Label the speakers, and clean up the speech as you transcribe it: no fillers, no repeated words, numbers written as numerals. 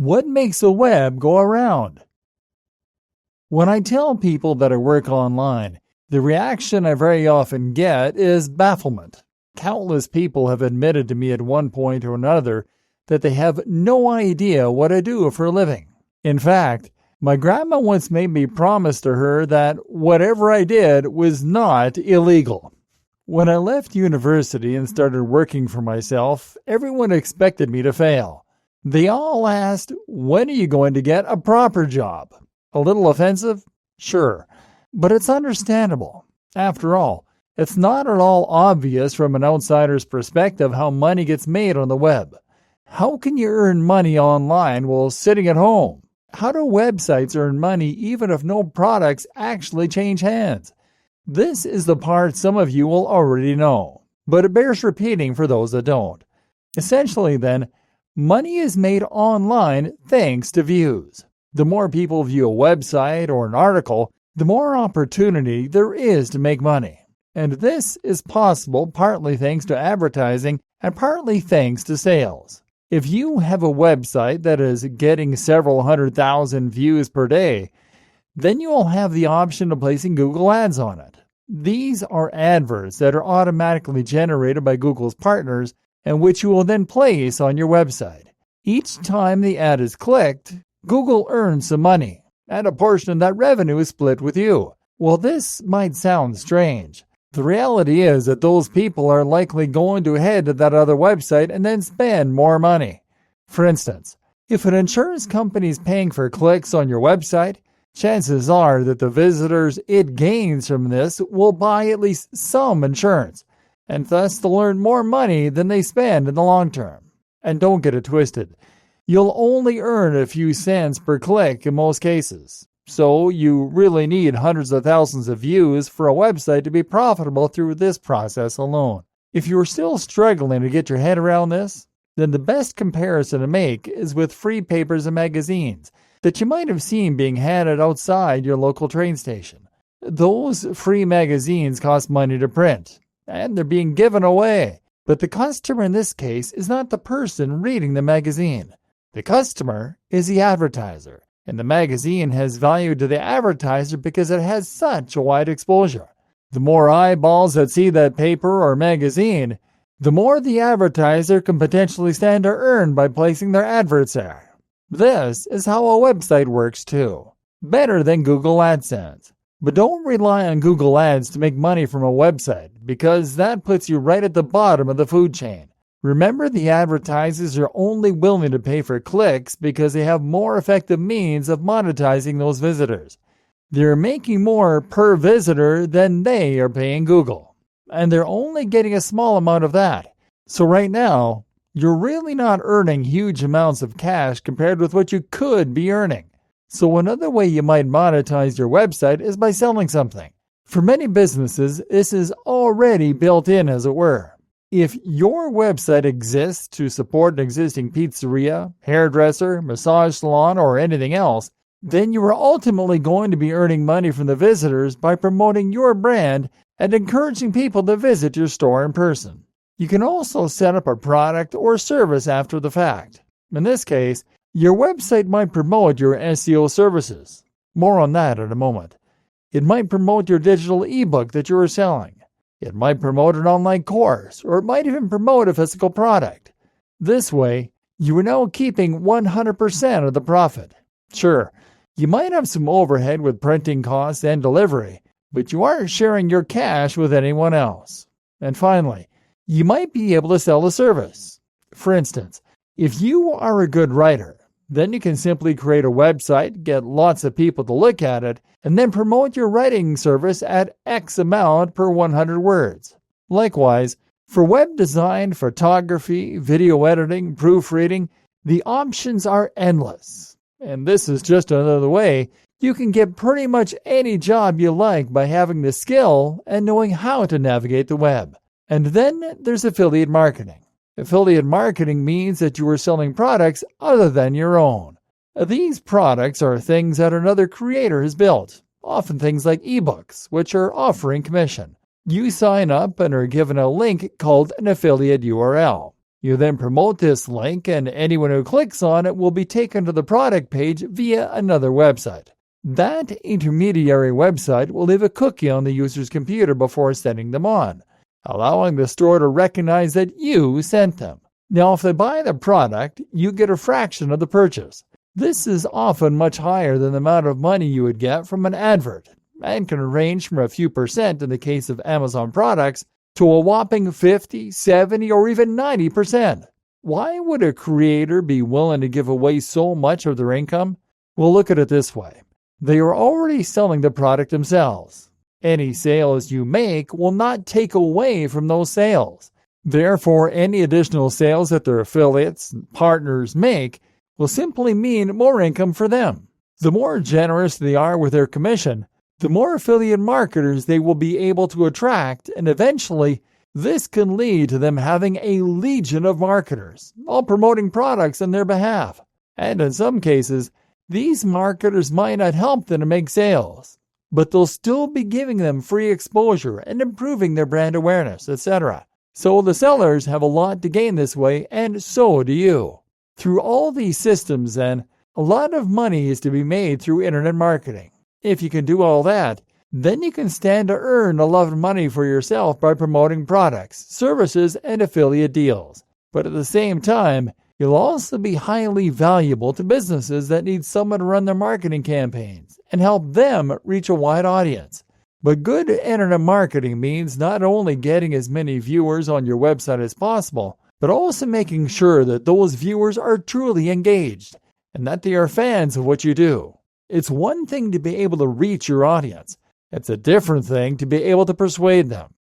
Speaker 1: What makes the web go around? When I tell people that I work online, the reaction I very often get is bafflement. Countless people have admitted to me at one point or another that they have no idea what I do for a living. In fact, my grandma once made me promise to her that whatever I did was not illegal. When I left university and started working for myself, everyone expected me to fail. They all asked, "When are you going to get a proper job?" A little offensive? Sure. But it's understandable. After all, it's not at all obvious from an outsider's perspective how money gets made on the web. How can you earn money online while sitting at home? How do websites earn money even if no products actually change hands? This is the part some of you will already know, but it bears repeating for those that don't. Essentially, then, money is made online thanks to views. The more people view a website or an article, the more opportunity there is to make money. And this is possible partly thanks to advertising and partly thanks to sales. If you have a website that is getting several 100,000 views per day, then you will have the option of placing Google Ads on it. These are adverts that are automatically generated by Google's partners and which you will then place on your website. Each time the ad is clicked, Google earns some money, and a portion of that revenue is split with you. Well, this might sound strange. The reality is that those people are likely going to head to that other website and then spend more money. For instance, if an insurance company is paying for clicks on your website, chances are that the visitors it gains from this will buy at least some insurance, and thus they'll earn more money than they spend in the long term. And don't get it twisted. You'll only earn a few cents per click in most cases. So you really need hundreds of thousands of views for a website to be profitable through this process alone. If you're still struggling to get your head around this, then the best comparison to make is with free papers and magazines that you might have seen being handed outside your local train station. Those free magazines cost money to print, and they're being given away. But the customer in this case is not the person reading the magazine. The customer is the advertiser. And the magazine has value to the advertiser because it has such a wide exposure. The more eyeballs that see that paper or magazine, the more the advertiser can potentially stand to earn by placing their adverts there. This is how a website works too. Better than Google AdSense. But don't rely on Google Ads to make money from a website, because that puts you right at the bottom of the food chain. Remember, the advertisers are only willing to pay for clicks because they have more effective means of monetizing those visitors. They're making more per visitor than they are paying Google, and they're only getting a small amount of that. So right now, you're really not earning huge amounts of cash compared with what you could be earning. So another way you might monetize your website is by selling something. For many businesses, this is already built in, as it were. If your website exists to support an existing pizzeria, hairdresser, massage salon, or anything else, then you are ultimately going to be earning money from the visitors by promoting your brand and encouraging people to visit your store in person. You can also set up a product or service after the fact. In this case, your website might promote your SEO services. More on that in a moment. It might promote your digital ebook that you are selling. It might promote an online course, or it might even promote a physical product. This way, you are now keeping 100% of the profit. Sure, you might have some overhead with printing costs and delivery, but you aren't sharing your cash with anyone else. And finally, you might be able to sell a service. For instance, if you are a good writer, then you can simply create a website, get lots of people to look at it, and then promote your writing service at X amount per 100 words. Likewise, for web design, photography, video editing, proofreading, the options are endless. And this is just another way you can get pretty much any job you like by having the skill and knowing how to navigate the web. And then there's affiliate marketing. Affiliate marketing means that you are selling products other than your own. These products are things that another creator has built, often things like ebooks, which are offering commission. You sign up and are given a link called an affiliate URL. You then promote this link, and anyone who clicks on it will be taken to the product page via another website. That intermediary website will leave a cookie on the user's computer before setting them on, allowing the store to recognize that you sent them. Now, if they buy the product, you get a fraction of the purchase. This is often much higher than the amount of money you would get from an advert, and can range from a few percent in the case of Amazon products to a whopping 50, 70, or even 90%. Why would a creator be willing to give away so much of their income? Well, look at it this way. They are already selling the product themselves. Any sales you make will not take away from those sales. Therefore, any additional sales that their affiliates and partners make will simply mean more income for them. The more generous they are with their commission, the more affiliate marketers they will be able to attract, and eventually, this can lead to them having a legion of marketers, all promoting products on their behalf. And in some cases, these marketers might not help them to make sales, but they'll still be giving them free exposure and improving their brand awareness, etc. So the sellers have a lot to gain this way, and so do you. Through all these systems, then, a lot of money is to be made through internet marketing. If you can do all that, then you can stand to earn a lot of money for yourself by promoting products, services, and affiliate deals. But at the same time, you'll also be highly valuable to businesses that need someone to run their marketing campaigns and help them reach a wide audience. But good internet marketing means not only getting as many viewers on your website as possible, but also making sure that those viewers are truly engaged and that they are fans of what you do. It's one thing to be able to reach your audience. It's a different thing to be able to persuade them.